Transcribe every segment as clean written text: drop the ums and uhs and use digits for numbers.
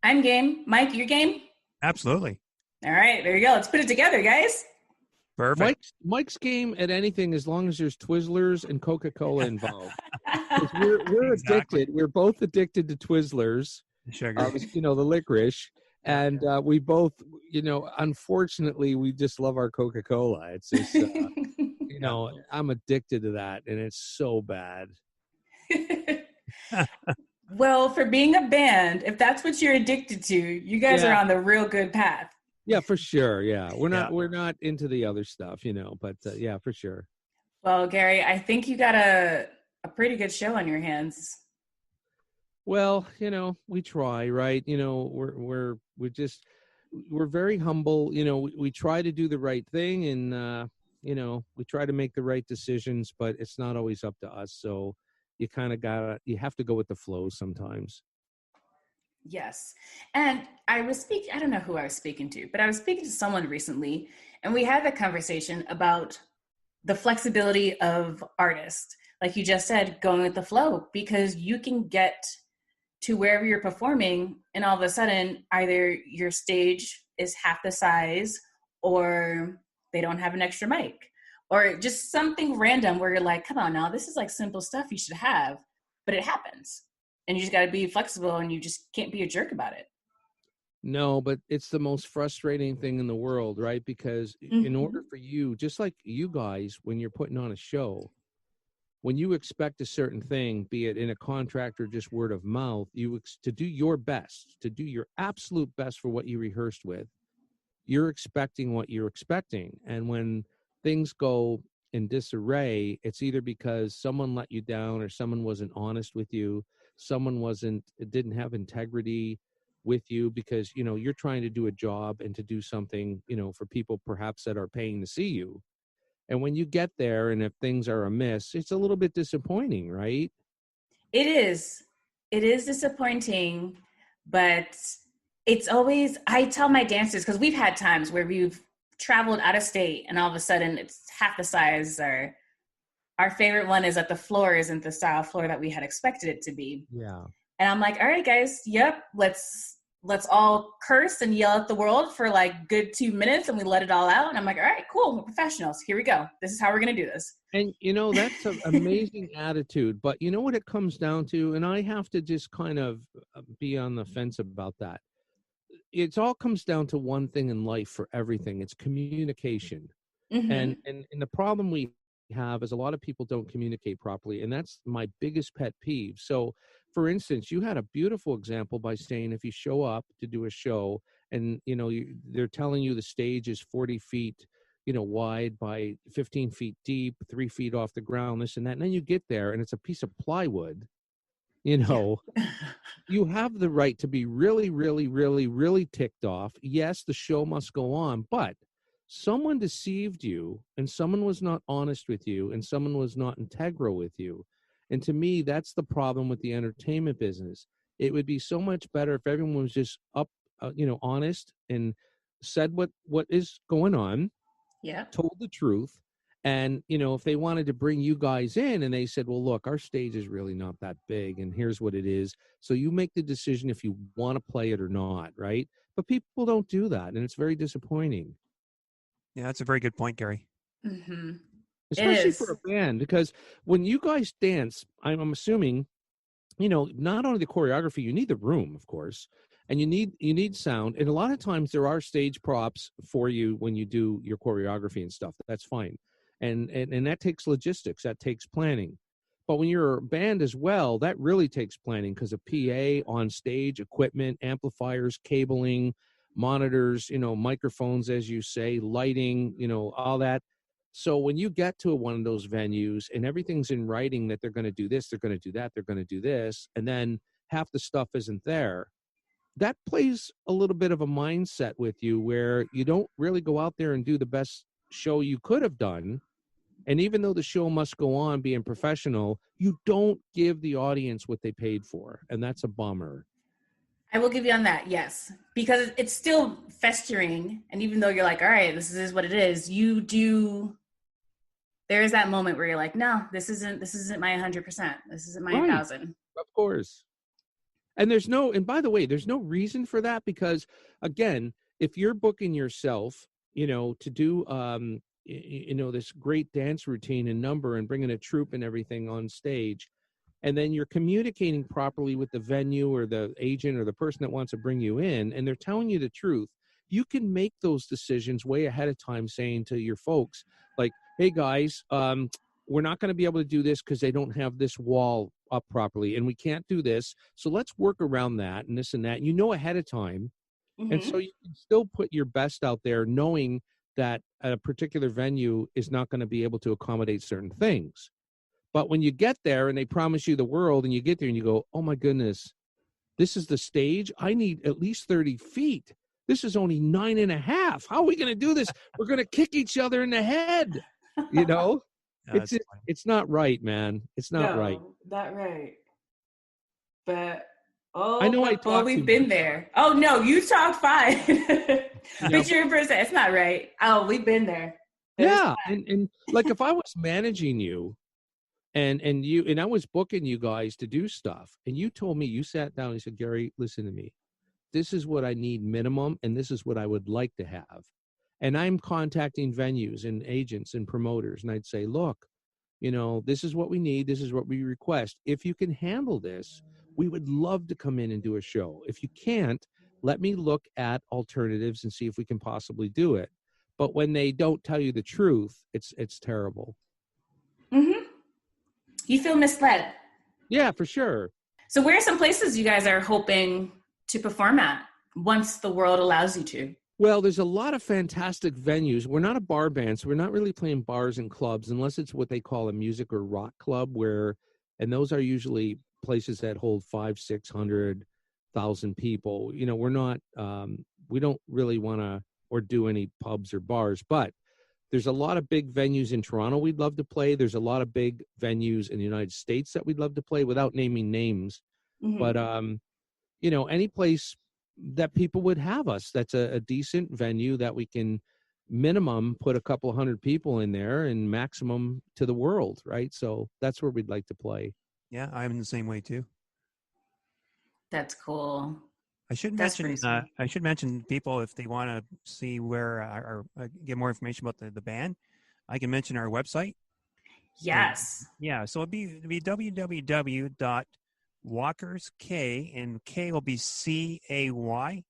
I'm game. Mike, you game? Absolutely. All right, there you go. Let's put it together, guys. Perfect. Mike's game at anything as long as there's Twizzlers and Coca-Cola involved. 'Cause we're Exactly. addicted. We're both addicted to Twizzlers, Sugar. the licorice. And we both, unfortunately, we just love our Coca-Cola. It's just, I'm addicted to that, and it's so bad. Well, for being a band, if that's what you're addicted to, you guys are on the real good path. Yeah, for sure. Yeah, we're not into the other stuff, but yeah, for sure. Well, Gary, I think you got a pretty good show on your hands. Well, we try, right? We're very humble. We try to do the right thing, and we try to make the right decisions, but it's not always up to us. So you you have to go with the flow sometimes. Yes. And I don't know who I was speaking to, but I was speaking to someone recently, and we had the conversation about the flexibility of artists. Like you just said, going with the flow, because you can get to wherever you're performing, and all of a sudden, either your stage is half the size, or they don't have an extra mic, or just something random where you're like, come on now, this is like simple stuff you should have, but it happens. And you just got to be flexible, and you just can't be a jerk about it. No, but it's the most frustrating thing in the world, right? Because in order for you, just like you guys, when you're putting on a show, when you expect a certain thing, be it in a contract or just word of mouth, to do your best, to do your absolute best for what you rehearsed with, you're expecting what you're expecting. And when things go in disarray, it's either because someone let you down, or someone wasn't honest with you, someone didn't have integrity with you, because you're trying to do a job and to do something for people perhaps that are paying to see you. And when you get there, and if things are amiss, it's a little bit disappointing, right? It is disappointing, but it's always, I tell my dancers, because we've had times where we've traveled out of state and all of a sudden it's half the size, or our favorite one is that the floor isn't the style floor that we had expected it to be. Yeah. And I'm like, all right, guys, yep, let's all curse and yell at the world for like good 2 minutes, and we let it all out. And I'm like, all right, cool, we're professionals. Here we go. This is how we're going to do this. And, that's an amazing attitude. But you know what it comes down to? And I have to just kind of be on the fence about that. It all comes down to one thing in life for everything. It's communication. Mm-hmm. And the problem we have is a lot of people don't communicate properly. And that's my biggest pet peeve. So, for instance, you had a beautiful example by saying if you show up to do a show and, they're telling you the stage is 40 feet, wide by 15 feet deep, 3 feet off the ground, this and that. And then you get there and it's a piece of plywood, you have the right to be really, really, really, really ticked off. Yes, the show must go on, but someone deceived you, and someone was not honest with you, and someone was not integral with you. And to me, that's the problem with the entertainment business. It would be so much better if everyone was just honest and said what is going on, told the truth. And, if they wanted to bring you guys in and they said, well, look, our stage is really not that big, and here's what it is. So you make the decision if you want to play it or not, right? But people don't do that, and it's very disappointing. Yeah, that's a very good point, Gary. Mm-hmm. Especially for a band, because when you guys dance, I'm assuming, not only the choreography, you need the room, of course, and you need sound. And a lot of times there are stage props for you when you do your choreography and stuff. That's fine. And that takes logistics, that takes planning. But when you're a band as well, that really takes planning, because of PA, on stage, equipment, amplifiers, cabling, monitors, microphones, as you say, lighting, all that. So when you get to one of those venues and everything's in writing that they're going to do this, they're going to do that, they're going to do this, and then half the stuff isn't there, that plays a little bit of a mindset with you where you don't really go out there and do the best show you could have done. And even though the show must go on being professional, you don't give the audience what they paid for. And that's a bummer. I will give you on that, yes. Because it's still festering. And even though you're like, all right, this is what it is, there is that moment where you're like, no, this isn't my 100%. This isn't my 1,000. Of course. And by the way, there's no reason for that because, again, if you're booking yourself, to do, this great dance routine and number and bringing a troupe and everything on stage, and then you're communicating properly with the venue or the agent or the person that wants to bring you in, and they're telling you the truth, you can make those decisions way ahead of time, saying to your folks, like, hey, guys, we're not going to be able to do this because they don't have this wall up properly, and we can't do this. So let's work around that and this and that. Ahead of time. Mm-hmm. And so you can still put your best out there knowing that a particular venue is not going to be able to accommodate certain things. But when you get there and they promise you the world and you get there and you go, oh my goodness, this is the stage. I need at least 30 feet. This is only 9.5. How are we going to do this? We're going to kick each other in the head. It's not right, man. It's not right. Not right. But I know we've been there. Oh no, you talk fine. Picture in person. It's not right. Oh, we've been there. Yeah, and like if I was managing you, and I was booking you guys to do stuff, and you told me, you sat down and you said, Gary, listen to me. This is what I need minimum, and this is what I would like to have. And I'm contacting venues and agents and promoters, and I'd say, look, this is what we need. This is what we request. If you can handle this, we would love to come in and do a show. If you can't, let me look at alternatives and see if we can possibly do it. But when they don't tell you the truth, it's terrible. Mm-hmm. You feel misled. Yeah, for sure. So where are some places you guys are hoping to perform at once the world allows you to? Well, there's a lot of fantastic venues. We're not a bar band, so we're not really playing bars and clubs unless it's what they call a music or rock club, and those are usually places that hold 500,000-600,000 people. We're not, we don't really want to or do any pubs or bars, but there's a lot of big venues in Toronto we'd love to play. There's a lot of big venues in the United States that we'd love to play without naming names. Mm-hmm. But, any place that people would have us, that's a decent venue that we can minimum put a couple hundred people in there and maximum to the world, right? So that's where we'd like to play. Yeah, I'm in the same way too. That's cool. I should mention people, if they want to see where or get more information about the band, I can mention our website. Yes. So it'd be www.walkerscay, and K will be CAY.ca.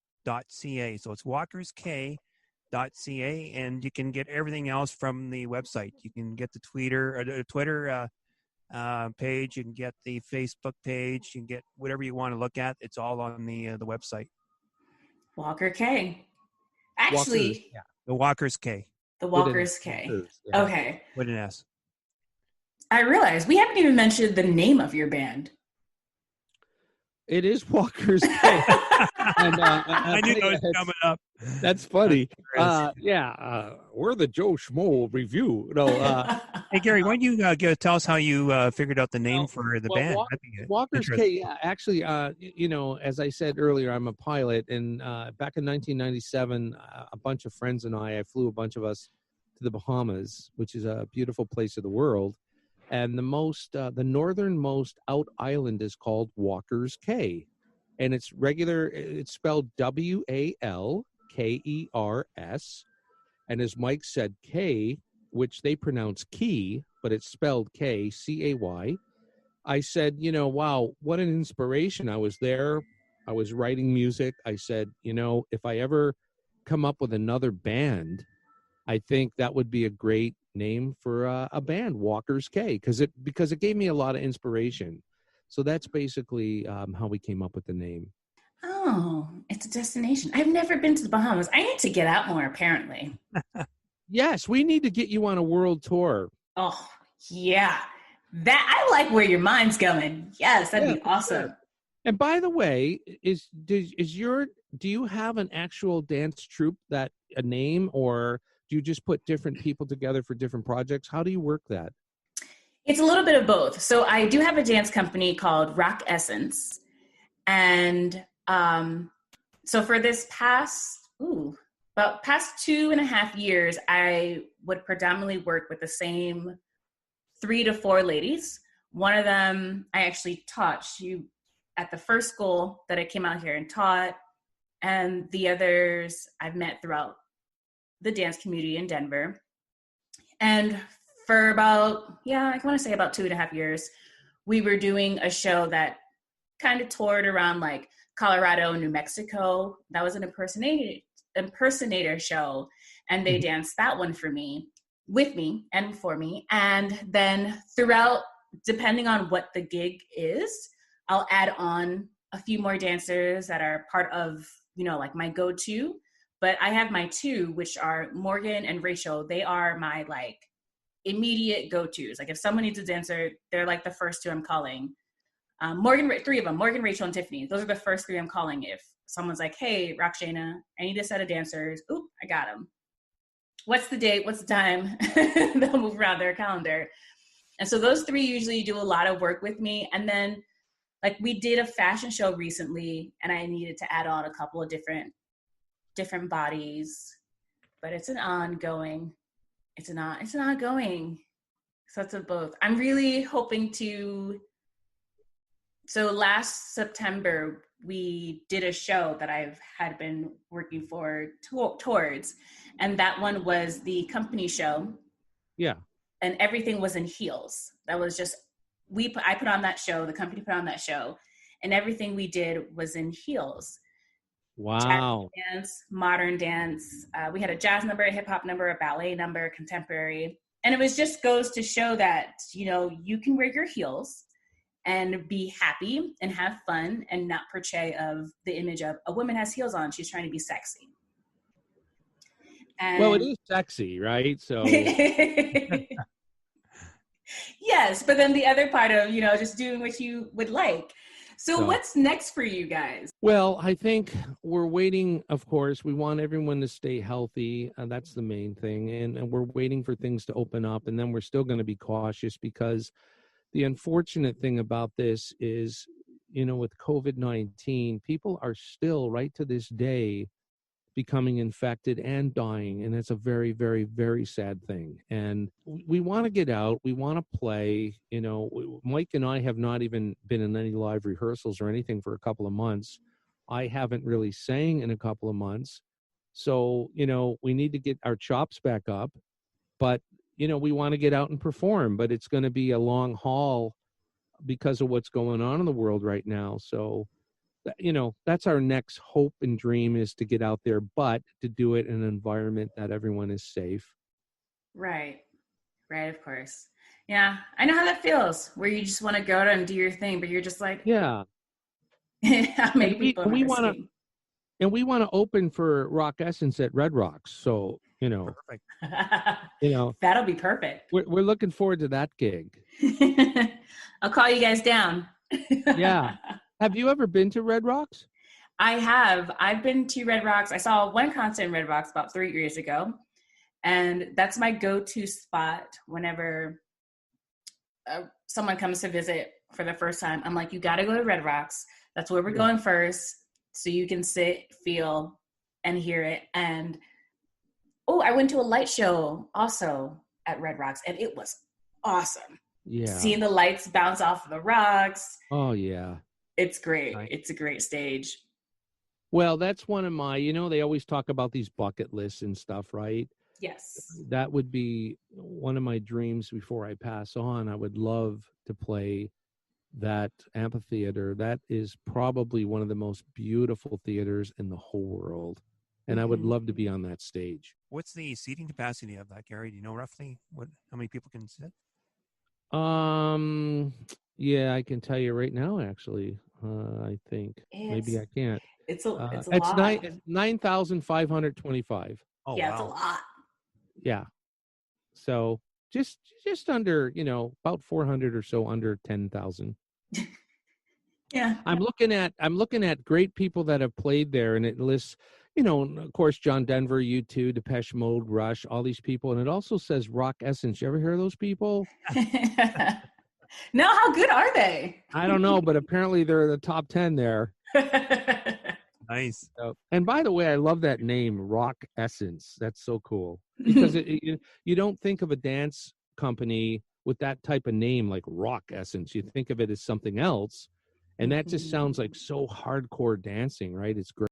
So it's walkerscay.ca, and you can get everything else from the website. You can get the Twitter page, you can get the Facebook page, you can get whatever you want to look at. It's all on the website. Walkerscay. Actually, the Walkerscay. The Walkerscay. Yeah. Okay. With an S. I realized we haven't even mentioned the name of your band. It is Walkerscay. And, I knew that was coming up. That's funny. We're the Joe Schmo Review. Hey, Gary, why don't you tell us how you figured out the name for the band? Walkerscay, actually, as I said earlier, I'm a pilot. And back in 1997, a bunch of friends and I flew a bunch of us to the Bahamas, which is a beautiful place of the world. And the northernmost out island is called Walkerscay. And it's spelled Walkers. And as Mike said, K, which they pronounce key, but it's spelled Kcay. I said, wow, what an inspiration. I was there. I was writing music. I said, if I ever come up with another band, I think that would be a great name for a band, Walkerscay, because it gave me a lot of inspiration. So that's basically how we came up with the name. Oh, it's a destination. I've never been to the Bahamas. I need to get out more, apparently. Yes, we need to get you on a world tour. Oh, yeah. I like where your mind's going. Yes, that'd be awesome. Sure. And by the way, do you have an actual dance troupe, that a name, or do you just put different people together for different projects? How do you work that? It's a little bit of both. So I do have a dance company called Rock Essence. And so for this past 2.5 years, I would predominantly work with the same 3 to 4 ladies. One of them I actually taught. She at the first school that I came out here and taught, and the others I've met throughout the dance community in Denver. And for about, I want to say about 2.5 years, we were doing a show that kind of toured around like Colorado, New Mexico. That was an impersonator show. And they danced that one with me and for me. And then throughout, depending on what the gig is, I'll add on a few more dancers that are part of, like my go-to. But I have my two, which are Morgan and Rachel. They are my like immediate go-tos. Like if someone needs a dancer, they're like the first two I'm calling. Three of them, Morgan, Rachel, and Tiffany. Those are the first three I'm calling if someone's like, hey, Rockshana, I need a set of dancers. Oop, I got them. What's the date? What's the time? They'll move around their calendar. And so those three usually do a lot of work with me. And then like we did a fashion show recently and I needed to add on a couple of different bodies, but it's an ongoing. So it's a both. I'm really hoping to. So last September, we did a show that I've had been working towards, and that one was the company show. Yeah. And everything was in heels. That was just, I put on that show, the company put on that show, and everything we did was in heels. Wow. Jazz dance, modern dance. We had a jazz number, a hip hop number, a ballet number, contemporary. And it goes to show that, you can wear your heels and be happy and have fun and not portray of the image of a woman has heels on, she's trying to be sexy. And well, it is sexy, right? So yes, but then the other part of, just doing what you would like. So what's next for you guys? Well, I think we're waiting, of course. We want everyone to stay healthy. That's the main thing. And we're waiting for things to open up. And then we're still going to be cautious because the unfortunate thing about this is, with COVID-19, people are still, right to this day, becoming infected and dying. And it's a very, very, very sad thing. And we want to get out. We want to play. Mike and I have not even been in any live rehearsals or anything for a couple of months. I haven't really sang in a couple of months. So, we need to get our chops back up. But, we want to get out and perform. But it's going to be a long haul because of what's going on in the world right now. So, that's our next hope and dream, is to get out there, but to do it in an environment that everyone is safe. Right, of course. Yeah, I know how that feels, where you just want to go out and do your thing, but you're just like, yeah. How many people we want to open for Rock Essence at Red Rocks. So, Perfect. That'll be perfect. We're looking forward to that gig. I'll call you guys down. Yeah. Have you ever been to Red Rocks? I have. I've been to Red Rocks. I saw one concert in Red Rocks about 3 years ago. And that's my go-to spot whenever someone comes to visit for the first time. I'm like, you got to go to Red Rocks. That's where we're going first. So you can sit, feel, and hear it. And, I went to a light show also at Red Rocks. And it was awesome. Yeah. Seeing the lights bounce off of the rocks. Oh, yeah. It's great. Right. It's a great stage. Well, that's one of my, they always talk about these bucket lists and stuff, right? Yes. That would be one of my dreams before I pass on. I would love to play that amphitheater. That is probably one of the most beautiful theaters in the whole world. And I would love to be on that stage. What's the seating capacity of that, Garry? Do you know roughly how many people can sit? Yeah, I can tell you right now, actually. I think maybe I can't. It's a lot. It's 9,525. Oh, yeah, wow. It's a lot. Yeah. So just under, about 400 or so under 10,000. Yeah. I'm looking at great people that have played there, and it lists, of course, John Denver, U2, Depeche Mode, Rush, all these people, and it also says Rock Essence. You ever hear of those people? No, how good are they? I don't know, but apparently they're in the top 10 there. Nice. And by the way, I love that name, Rock Essence. That's so cool, because you don't think of a dance company with that type of name like Rock Essence. You think of it as something else. And that just sounds like so hardcore dancing, right? It's great.